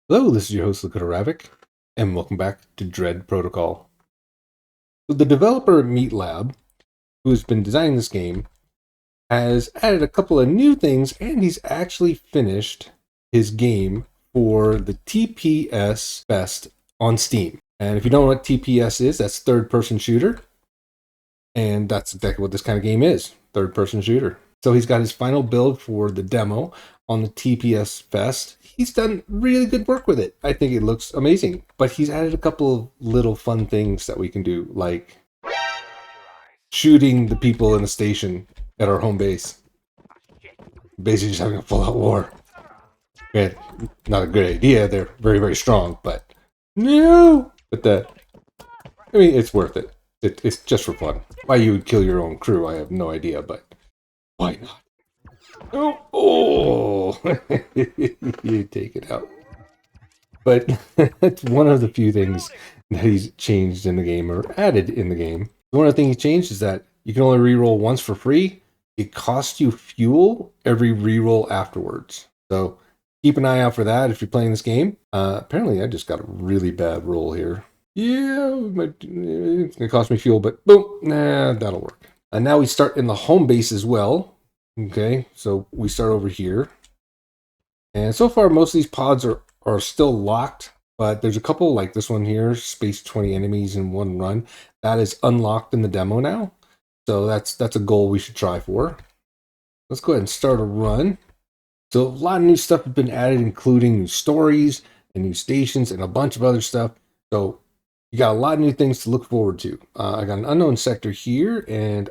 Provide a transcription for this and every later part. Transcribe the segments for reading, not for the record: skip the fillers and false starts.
Hello, this is your host, Lakota Ravoc, and welcome back to Dread Protocol. So the developer at Meat Lab, who has been designing this game, has added a couple of new things, and he's actually finished his game for the TPS Fest on Steam. And if you don't know what TPS is, that's third-person shooter, and that's exactly what this kind of game is, third-person shooter. So he's got his final build for the demo on the TPS Fest. He's done really good work with it. I think it looks amazing. But he's added a couple of little fun things that we can do, like shooting the people in the station at our home base. Basically just having a full-out war. And not a good idea. They're very, very strong, but no! But I mean, it's worth it. It's just for fun. Why you would kill your own crew, I have no idea, but why not? Oh, you take it out. But that's one of the few things that he's changed in the game, or added in the game. One of the things he changed is that you can only reroll once for free. It costs you fuel every reroll afterwards. So keep an eye out for that if you're playing this game. Apparently, I just got a really bad roll here. Yeah, it's going to cost me fuel, but boom, that'll work. And now we start in the home base as well. Okay, so we start over here. And so far, most of these pods are still locked, but there's a couple like this one here, space 20 enemies in one run. That is unlocked in the demo now. So that's a goal we should try for. Let's go ahead and start a run. So a lot of new stuff has been added, including new stories and new stations and a bunch of other stuff. So you got a lot of new things to look forward to. I got an unknown sector here and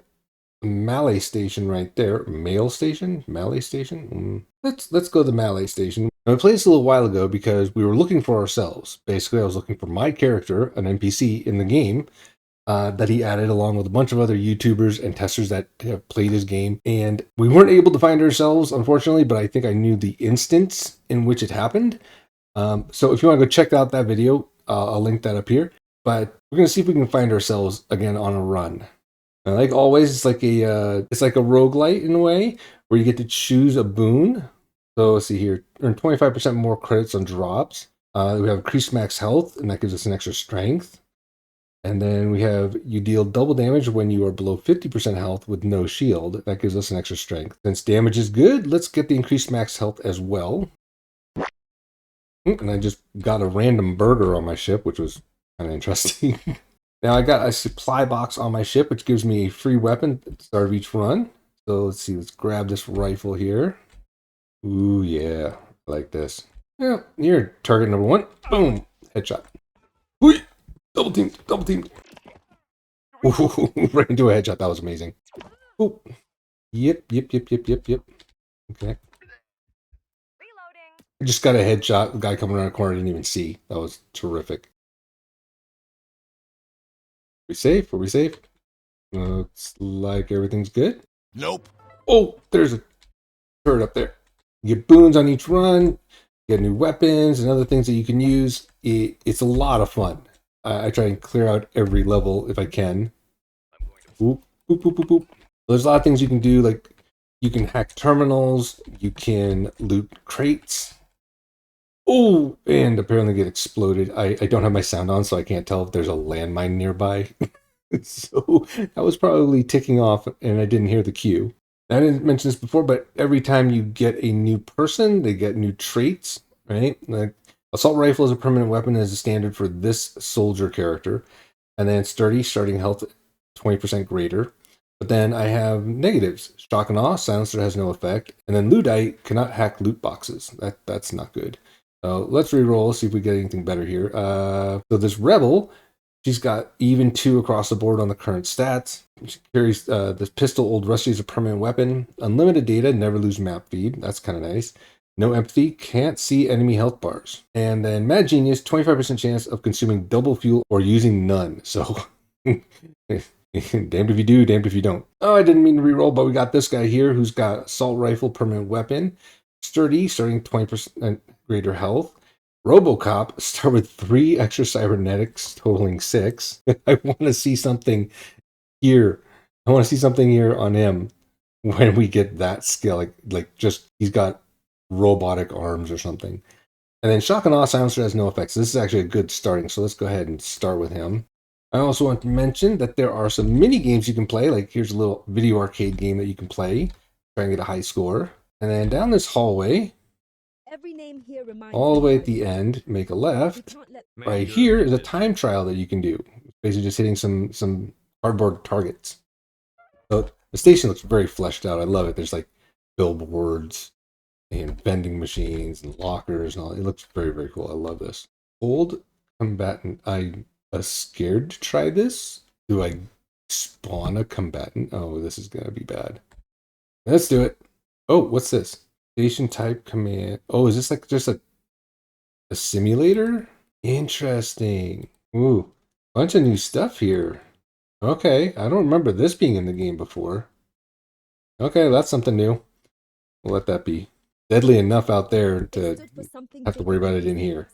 a melee station right there. Mail station? Melee station? Let's go to the melee station. I played this a little while ago because we were looking for ourselves. Basically, I was looking for my character, an NPC in the game, that he added along with a bunch of other YouTubers and testers that have played his game. And we weren't able to find ourselves, unfortunately, but I think I knew the instance in which it happened. So if you want to go check out that video, I'll link that up here. But we're going to see if we can find ourselves again on a run. And like always, it's like a roguelite in a way, where you get to choose a boon. So let's see here, earn 25% more credits on drops. We have increased max health, and that gives us an extra strength. And then we have you deal double damage when you are below 50% health with no shield. That gives us an extra strength. Since damage is good, let's get the increased max health as well. And I just got a random burger on my ship, which was kind of interesting. Now I got a supply box on my ship, which gives me a free weapon at the start of each run. So let's see, let's grab this rifle here. Ooh, yeah, I like this. Yeah, you're target number one. Boom, headshot. Whee! Double teamed, double teamed. Ooh, right into a headshot, that was amazing. Ooh. Yep. Okay. I just got a headshot, the guy coming around the corner I didn't even see. That was terrific. Are we safe? Are we safe? Looks like everything's good. Nope. Oh, there's a turret up there. You get boons on each run, you get new weapons and other things that you can use. It's a lot of fun. I try and clear out every level if I can. Boop, boop, boop, boop, boop. There's a lot of things you can do, like you can hack terminals, you can loot crates. Oh, and apparently get exploded. I don't have my sound on, so I can't tell if there's a landmine nearby. So that was probably ticking off, and I didn't hear the cue. I didn't mention this before, but every time you get a new person, they get new traits, right? Like assault rifle is a permanent weapon as a standard for this soldier character. And then sturdy, starting health 20% greater. But then I have negatives. Shock and awe, silencer has no effect. And then lootite cannot hack loot boxes. That's not good. So let's reroll, see if we get anything better here. So this rebel, she's got even 2 across the board on the current stats. She carries this pistol, Old Rusty, is a permanent weapon. Unlimited data, never lose map feed. That's kind of nice. No empathy, can't see enemy health bars. And then Mad Genius, 25% chance of consuming double fuel or using none. So, damned if you do, damned if you don't. Oh, I didn't mean to reroll, but we got this guy here who's got assault rifle, permanent weapon. Sturdy, starting 20% greater health. RoboCop, start with 3 extra cybernetics, totaling 6. I want to see something here. I want to see something here on him when we get that skill. Like just, he's got robotic arms or something. And then Shock and Awe Silencer has no effects. So this is actually a good starting. So let's go ahead and start with him. I also want to mention that there are some mini games you can play. Like here's a little video arcade game that you can play. Try and get a high score. And then down this hallway, Every name here reminds all the me way of at the you. end, make a left. You can't let Right here is a time trial that you can do. Basically just hitting some cardboard targets. So the station looks very fleshed out. I love it. There's like billboards and vending machines and lockers and all. It looks very, very cool. I love this. Old combatant. I'm scared to try this. Do I spawn a combatant? Oh, this is going to be bad. Let's do it. Oh, what's this? Station type command. Oh, is this like just a simulator? Interesting. Ooh, bunch of new stuff here. Okay, I don't remember this being in the game before. Okay, that's something new. We'll let that be. Deadly enough out there to have to worry about it in here.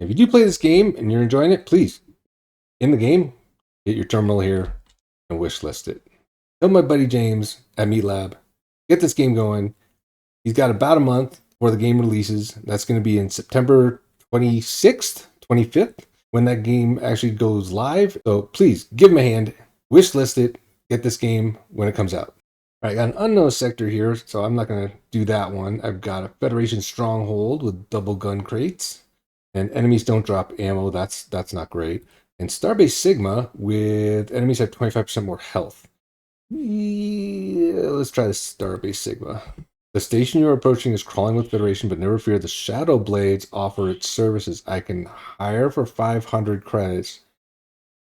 If you do play this game and you're enjoying it, please, in the game, get your terminal here and wishlist it. Tell my buddy James at Meat Lab, get this game going. He's got about a month before the game releases. That's going to be in September 26th, 25th, when that game actually goes live. So please give him a hand, wishlist it, get this game when it comes out. All right, I got an unknown sector here, so I'm not going to do that one. I've got a Federation stronghold with double gun crates, and enemies don't drop ammo. That's not great. And Starbase Sigma with enemies have 25% more health. Yeah, let's try the Starbase Sigma. The station you're approaching is crawling with Federation, but never fear, the Shadow Blades offer its services. I can hire for 500 credits,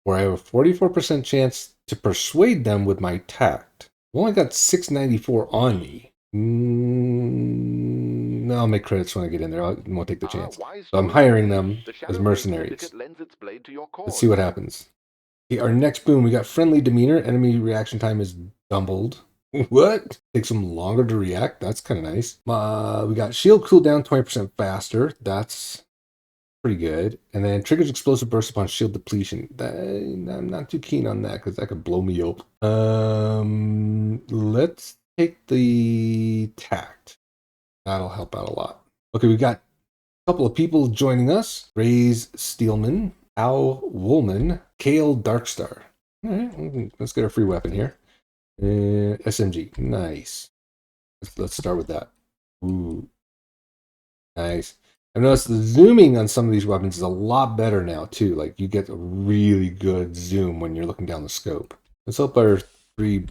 where I have a 44% chance to persuade them with my tact. I've only got 694 on me. No, I'll make credits when I get in there. I won't take the chance. So I'm hiring them as mercenaries. Let's see what happens. Okay, our next boon, we got friendly demeanor. Enemy reaction time is doubled. What? Takes them longer to react. That's kind of nice. We got shield cooldown 20% faster. That's pretty good. And then triggers explosive burst upon shield depletion. I'm not too keen on that because that could blow me up. Let's take the tact. That'll help out a lot. Okay, we got a couple of people joining us. Raze Steelman, Al Woolman, Kale Darkstar. All right, let's get a free weapon here. SMG, nice. Let's start with that. Ooh, nice. I've noticed the zooming on some of these weapons is a lot better now too. Like you get a really good zoom when you're looking down the scope. Let's hope our three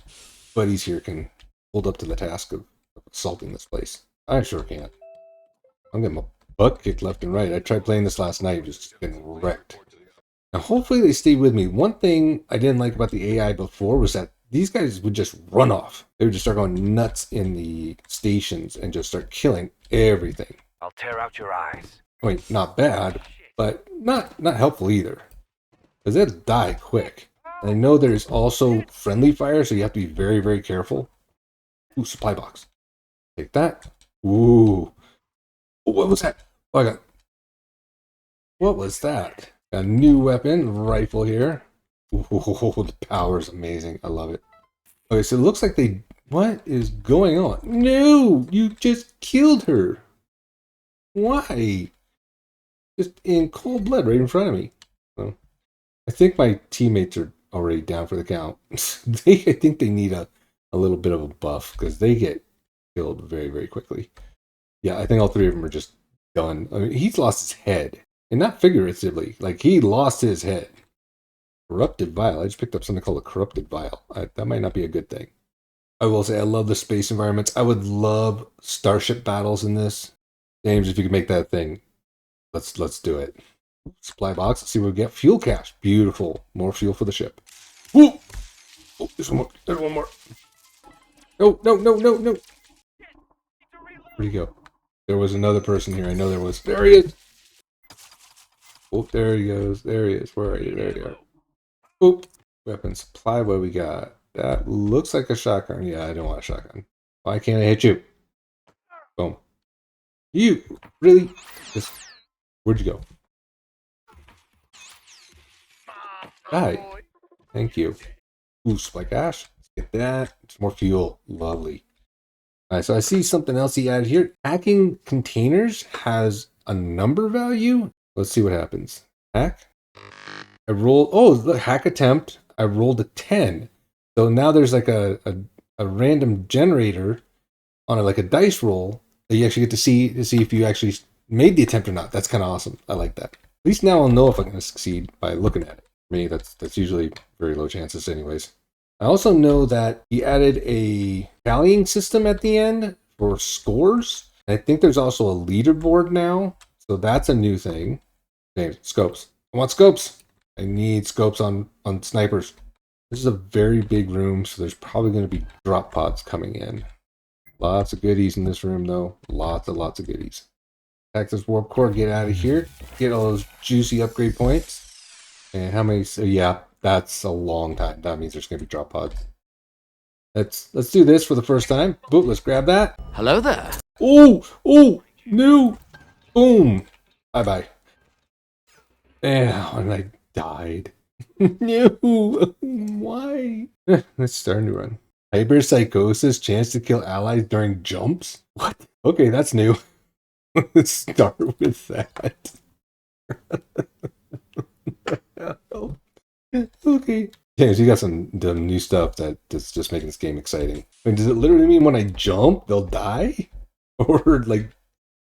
buddies here can hold up to the task of assaulting this place. I sure can. I'm getting my butt kicked left and right. I tried playing this last night, just getting wrecked. Now hopefully they stay with me. One thing I didn't like about the AI before was that these guys would just run off. They would just start going nuts in the stations and just start killing everything. I'll tear out your eyes. I mean, not bad, but not helpful either. Because they'll die quick. And I know there's also friendly fire, so you have to be very, very careful. Ooh, supply box. Take that. Ooh. Oh, what was that? Oh, I got... What was that? Got a new weapon, rifle here. Ooh, the power is amazing. I love it. Okay, so it looks like they... What is going on? No! You just killed her! Why? Just in cold blood right in front of me. So, I think my teammates are already down for the count. I think they need a little bit of a buff because they get killed very, very quickly. Yeah, I think all three of them are just done. I mean, he's lost his head. And not figuratively. Like, he lost his head. Corrupted Vial. I just picked up something called a Corrupted Vial. That might not be a good thing. I will say I love the space environments. I would love starship battles in this. James, if you can make that thing, let's do it. Supply box. Let's see what we get. Fuel cache. Beautiful. More fuel for the ship. Woo! Oh, there's one more. There's one more. No, no, no, no, no. Where'd he go? There was another person here. I know there was. There he is. Oh, there he goes. There he is. Where are you? There you are. Oop. Weapon supply. What we got? That looks like a shotgun. Yeah, I don't want a shotgun. Why can't I hit you? Boom. You really? Just, where'd you go? Die. Thank you. Ooh, spike ash. Let's get that. It's more fuel. Lovely. All right, so I see something else he added here. Hacking containers has a number value. Let's see what happens. Hack. I rolled, oh, the hack attempt. I rolled a 10. So now there's like a random generator on like a dice roll that you actually get to see if you actually made the attempt or not. That's kind of awesome. I like that. At least now I'll know if I'm going to succeed by looking at it. For me, that's usually very low chances anyways. I also know that he added a tallying system at the end for scores. I think there's also a leaderboard now. So that's a new thing. Okay, scopes. I want scopes. I need scopes on snipers. This is a very big room, so there's probably going to be drop pods coming in. Lots of goodies in this room, though. Lots of goodies. Texas Warp Core, get out of here. Get all those juicy upgrade points. And how many? So yeah, that's a long time. That means there's going to be drop pods. Let's do this for the first time. Boom, let's grab that. Hello there. Oh, no. Boom. Bye-bye. And I died. No, why? Let's start a new run. Hyperpsychosis, chance to kill allies during jumps? What? Okay, that's new. Let's start with that. Okay. Yeah, so you got some new stuff that's just making this game exciting. I mean, does it literally mean when I jump, they'll die? Or like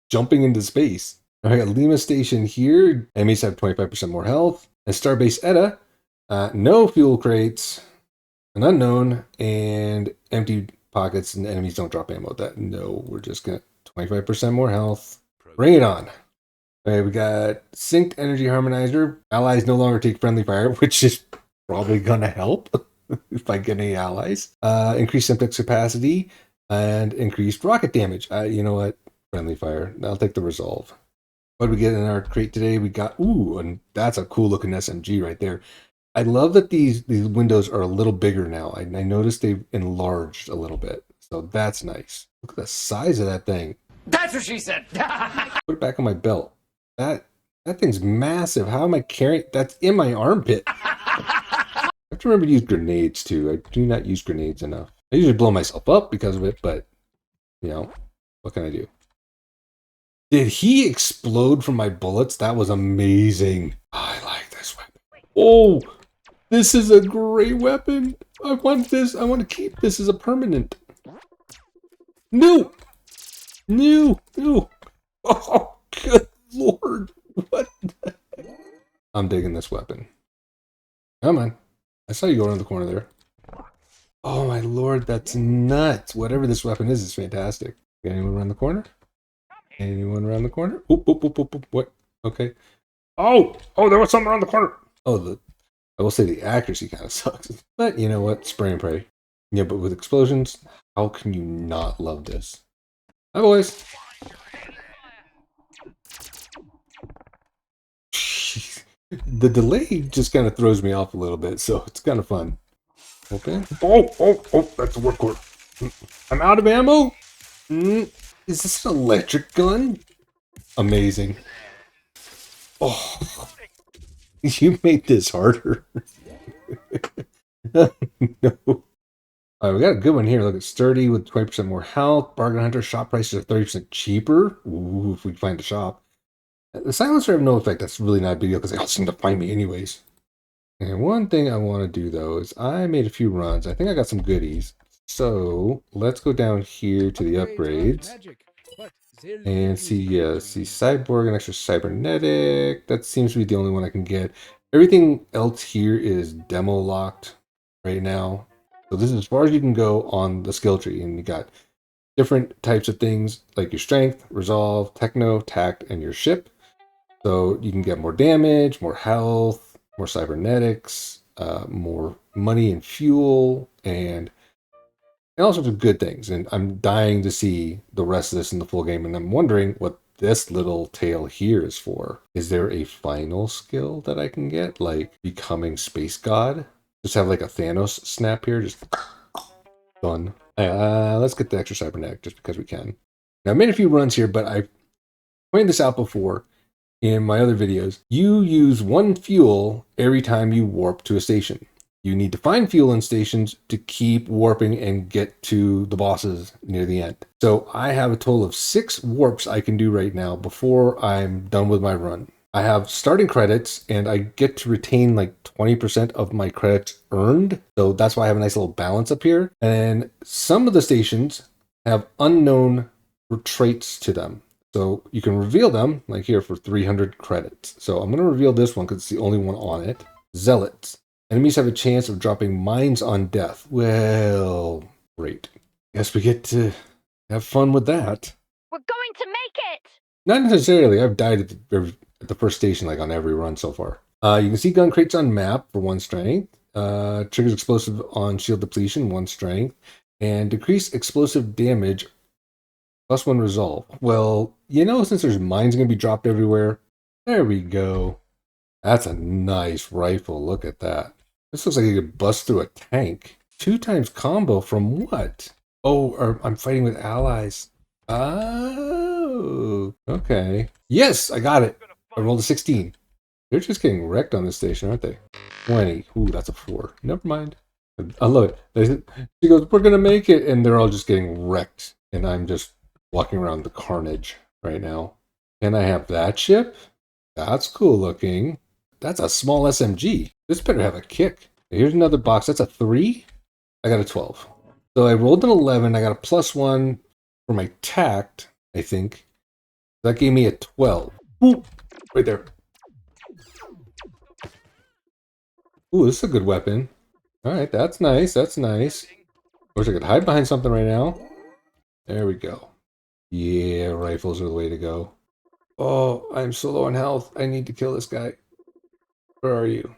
jumping into space? I got Lima Station here. Enemies have 25% more health. And Starbase Edda, no fuel crates, an unknown, and empty pockets, and enemies don't drop ammo. No, we're just gonna 25% more health. Bring it on. Okay, we got Synced Energy Harmonizer. Allies no longer take friendly fire, which is probably gonna help if I get any allies. Increased Simplex capacity and increased rocket damage. You know what? Friendly fire. I'll take the resolve. What did we get in our crate today? We got, and that's a cool looking SMG right there. I love that these windows are a little bigger now. I noticed they've enlarged a little bit. So that's nice. Look at the size of that thing. That's what she said. Put it back on my belt. That thing's massive. How am I carrying? That's in my armpit. I have to remember to use grenades too. I do not use grenades enough. I usually blow myself up because of it, but you know, what can I do? Did he explode from my bullets? That was amazing. I like this weapon. Oh, this is a great weapon. I want this. I want to keep this as a permanent. No. Oh, good Lord. What the heck? I'm digging this weapon. Come on. I saw you go around the corner there. Oh, my Lord. That's nuts. Whatever this weapon is fantastic. Got anyone around the corner? Anyone around the corner? Oop. What? Okay. Oh, there was something around the corner. Oh, I will say the accuracy kind of sucks. But you know what? Spray and pray. Yeah, but with explosions, how can you not love this? Hi, boys. Jeez. The delay just kind of throws me off a little bit, so it's kind of fun. Okay. Oh, that's a work cord. I'm out of ammo. Is this an electric gun? Amazing. Oh, you made this harder. No. All right, we got a good one here. Look at sturdy with 20% more health. Bargain hunter shop prices are 30% cheaper. Ooh, if we find a shop. The silencer have no effect. That's really not a big deal because they all seem to find me anyways. And one thing I want to do though is I made a few runs. I think I got some goodies. So let's go down here to the upgrades and see cyborg and extra cybernetic. That seems to be the only one I can get. Everything else here is demo locked right now. So this is as far as you can go on the skill tree, and you got different types of things like your strength, resolve, techno, tact, and your ship. So you can get more damage, more health, more cybernetics, more money and fuel, and all sorts of good things. And I'm dying to see the rest of this in the full game, and I'm wondering what this little tail here is for. Is there a final skill that I can get, like becoming space god? Just have like a Thanos snap here, just done. Let's get the extra cybernetic just because we can. Now I made a few runs here, but I pointed this out before in my other videos. You use one fuel every time you warp to a station. You need to find fuel in stations to keep warping and get to the bosses near the end. So I have a total of 6 warps I can do right now before I'm done with my run. I have starting credits, and I get to retain like 20% of my credits earned. So that's why I have a nice little balance up here. And then some of the stations have unknown traits to them. So you can reveal them, like here, for 300 credits. So I'm going to reveal this one because it's the only one on it. Zealots. Enemies have a chance of dropping mines on death. Well, great. Guess we get to have fun with that. We're going to make it! Not necessarily. I've died at the first station, like on every run so far. You can see gun crates on map for 1 strength. Triggers explosive on shield depletion, 1 strength. And decrease explosive damage, +1 resolve. Well, you know, since there's mines going to be dropped everywhere, there we go. That's a nice rifle. Look at that. This looks like you could bust through a tank. 2 times combo from what? Oh, I'm fighting with allies. Oh, okay. Yes, I got it. I rolled a 16. They're just getting wrecked on this station, aren't they? 20. Ooh, that's a 4. Never mind. I love it. She goes, we're going to make it. And they're all just getting wrecked. And I'm just walking around the carnage right now. Can I have that ship? That's cool looking. That's a small SMG. This better have a kick. Here's another box. That's a 3. I got a 12. So I rolled an 11. I got a +1 for my tact, I think. That gave me a 12. Ooh, right there. Ooh, this is a good weapon. All right, that's nice. That's nice. Wish I could hide behind something right now. There we go. Yeah, rifles are the way to go. Oh, I'm so low on health. I need to kill this guy. Where are you?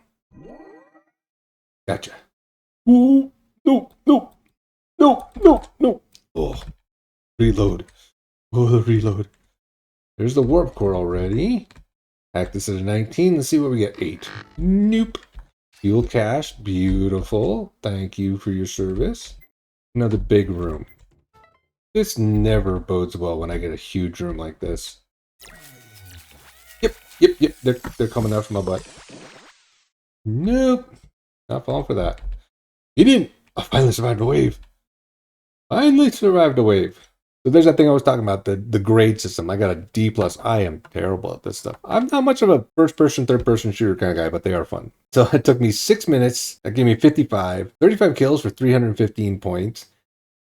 Gotcha. Ooh, no, no, no, no, no. Oh, reload. Oh, the reload. There's the warp core already. Hack this at a 19. Let's see what we get. 8. Nope. Fuel cache. Beautiful. Thank you for your service. Another big room. This never bodes well when I get a huge room like this. Yep. They're coming out from my butt. Nope. Not falling for that. He didn't. I finally survived a wave. So there's that thing I was talking about, the grade system. I got a D+. I am terrible at this stuff. I'm not much of a first-person, third-person shooter kind of guy, but they are fun. So it took me 6 minutes. That gave me 55. 35 kills for 315 points.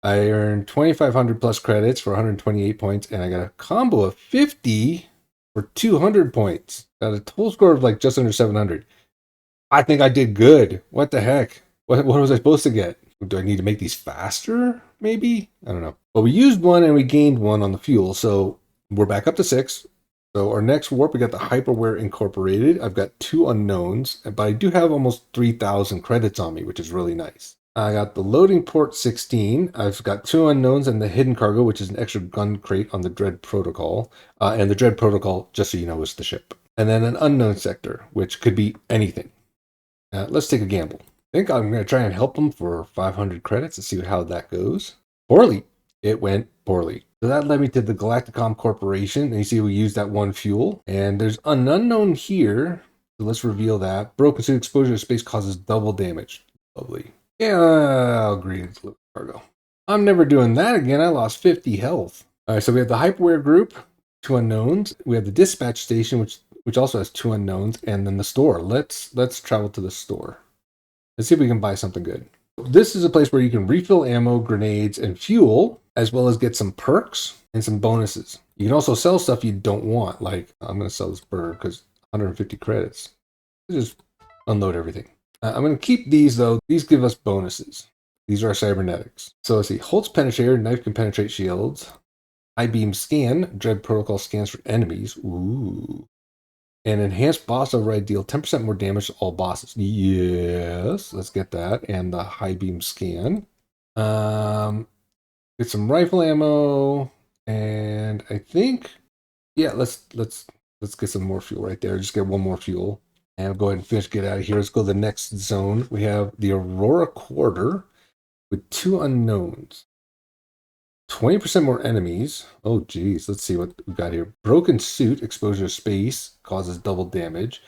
I earned 2,500 plus credits for 128 points, and I got a combo of 50 for 200 points. Got a total score of like just under 700. I think I did good. What the heck? What was I supposed to get? Do I need to make these faster? Maybe? I don't know. But we used 1 and we gained 1 on the fuel, so we're back up to 6. So our next warp, we got the Hyperware Incorporated. I've got 2 unknowns, but I do have almost 3,000 credits on me, which is really nice. I got the Loading Port 16. I've got 2 unknowns and the Hidden Cargo, which is an extra gun crate on the Dread Protocol. And the Dread Protocol, just so you know, is the ship. And then an Unknown Sector, which could be anything. Let's take a gamble. I think I'm going to try and help them for 500 credits and see how that goes. Poorly. It went poorly. So that led me to the Galacticom Corporation. And you see we used that 1 fuel. And there's an unknown here. So let's reveal that. Broken suit exposure to space causes double damage. Lovely. Yeah, I'll agree. It's low cargo. I'm never doing that again. I lost 50 health. All right, so we have the Hyperware group, 2 unknowns. We have the dispatch station, which also has 2 unknowns, and then the store. Let's travel to the store. Let's see if we can buy something good. This is a place where you can refill ammo, grenades, and fuel, as well as get some perks and some bonuses. You can also sell stuff you don't want, like I'm going to sell this burger because 150 credits. Let's just unload everything. I'm going to keep these, though. These give us bonuses. These are our cybernetics. So let's see. Holtz Penetrator, knife can penetrate shields. High beam scan, Dread Protocol scans for enemies. Ooh. And enhanced boss override deal 10% more damage to all bosses. Yes, let's get that. And the high beam scan. Get some rifle ammo. And I think, yeah, let's get some more fuel right there. Just get 1 more fuel. And I'll go ahead and finish, get out of here. Let's go to the next zone. We have the Aurora Quarter with 2 unknowns. 20% more enemies. Oh, geez. Let's see what we got here. Broken suit, exposure to space, causes double damage.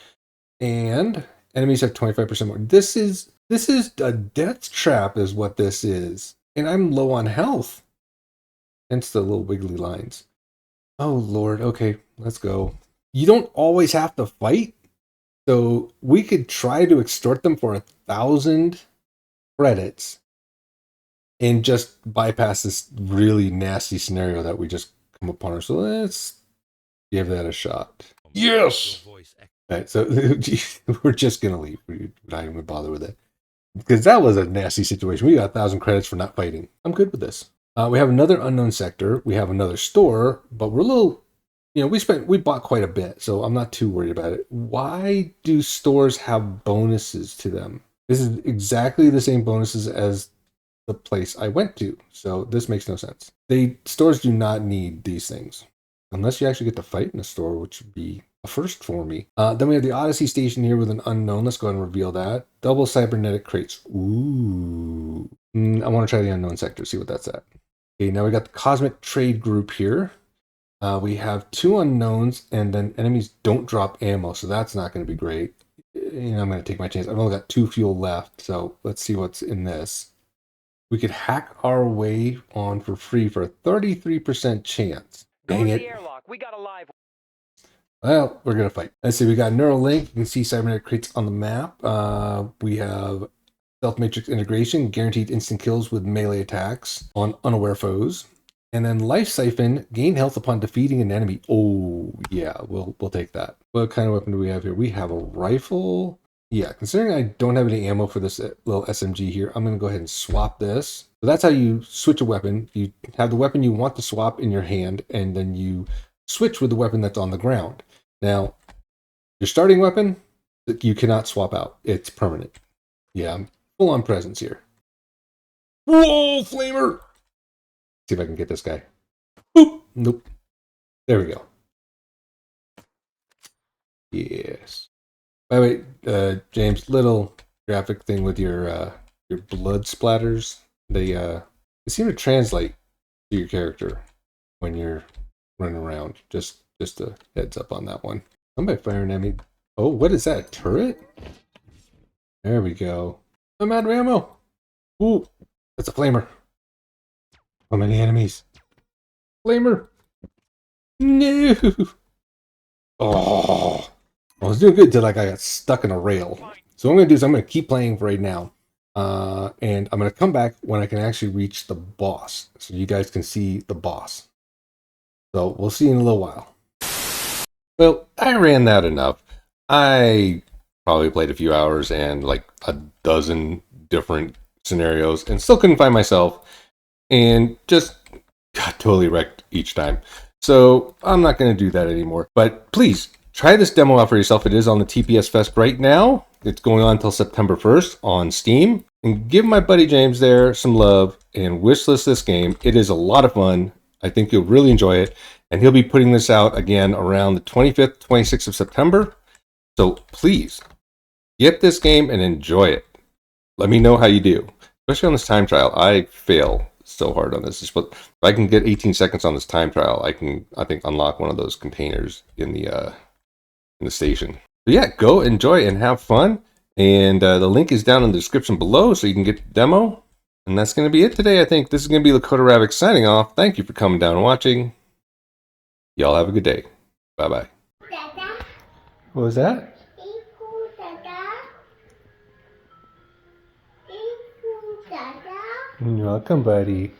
And Enemies have 25% more. This is a death trap is what this is. And I'm low on health. Hence the little wiggly lines. Oh Lord, okay, let's go. You don't always have to fight. So we could try to extort them for 1,000 credits and just bypass this really nasty scenario that we just come upon. So let's give that a shot. Yes! Alright, so we're just gonna leave. We're not even gonna bother with it. Because that was a nasty situation. We got 1,000 credits for not fighting. I'm good with this. We have another unknown sector. We have another store, but we're a little, we bought quite a bit, so I'm not too worried about it. Why do stores have bonuses to them? This is exactly the same bonuses as the place I went to, so this makes no sense. Stores do not need these things unless you actually get to fight in a store, which would be a first for me. Then we have the Odyssey station here with an unknown. Let's go ahead and reveal that. Double cybernetic crates. Ooh. I want to try the unknown sector, see what that's at. Okay, now we got the cosmic trade group here. We have 2 unknowns, and then enemies don't drop ammo, so that's not going to be great. I'm going to take my chance. I've only got 2 fuel left, so let's see what's in this. We could hack our way on for free for a 33% chance. Dang it. We got a live. Well, we're going to fight. Let's see, we got neural link. You can see cybernetic crates on the map. We have stealth matrix integration, guaranteed instant kills with melee attacks on unaware foes. And then life siphon, gain health upon defeating an enemy. Oh, yeah, we'll take that. What kind of weapon do we have here? We have a rifle. Yeah, considering I don't have any ammo for this little SMG here, I'm going to go ahead and swap this. So that's how you switch a weapon. You have the weapon you want to swap in your hand, and then you switch with the weapon that's on the ground. Now, your starting weapon, you cannot swap out. It's permanent. Yeah, I'm full on presence here. Whoa, flamer! See if I can get this guy. Boop! Nope. There we go. Yes. By the way, James, little graphic thing with your blood splatters. They seem to translate to your character when you're running around. Just a heads up on that one. Somebody firing at me. Oh, what is that? A turret? There we go. I'm out of ammo. Ooh, that's a flamer. How many enemies? Flamer. No. Oh. I was doing good until I got stuck in a rail. So what I'm going to do is I'm going to keep playing for right now. And I'm going to come back when I can actually reach the boss. So you guys can see the boss. So we'll see you in a little while. Well, I ran that enough. I probably played a few hours and like a dozen different scenarios and still couldn't find myself. And just got totally wrecked each time. So I'm not going to do that anymore. But please, try this demo out for yourself. It is on the TPS Fest right now. It's going on until September 1st on Steam. And give my buddy James there some love and wishlist this game. It is a lot of fun. I think you'll really enjoy it. And he'll be putting this out again around the 25th, 26th of September. So please, get this game and enjoy it. Let me know how you do. Especially on this time trial. I fail so hard on this. If I can get 18 seconds on this time trial, I think, unlock one of those containers in the station. So yeah, go enjoy and have fun. And the link is down in the description below so you can get the demo. And that's going to be it today, I think. This is going to be Lakota Ravoc signing off. Thank you for coming down and watching. Y'all have a good day. Bye-bye. What was that? You're welcome, buddy.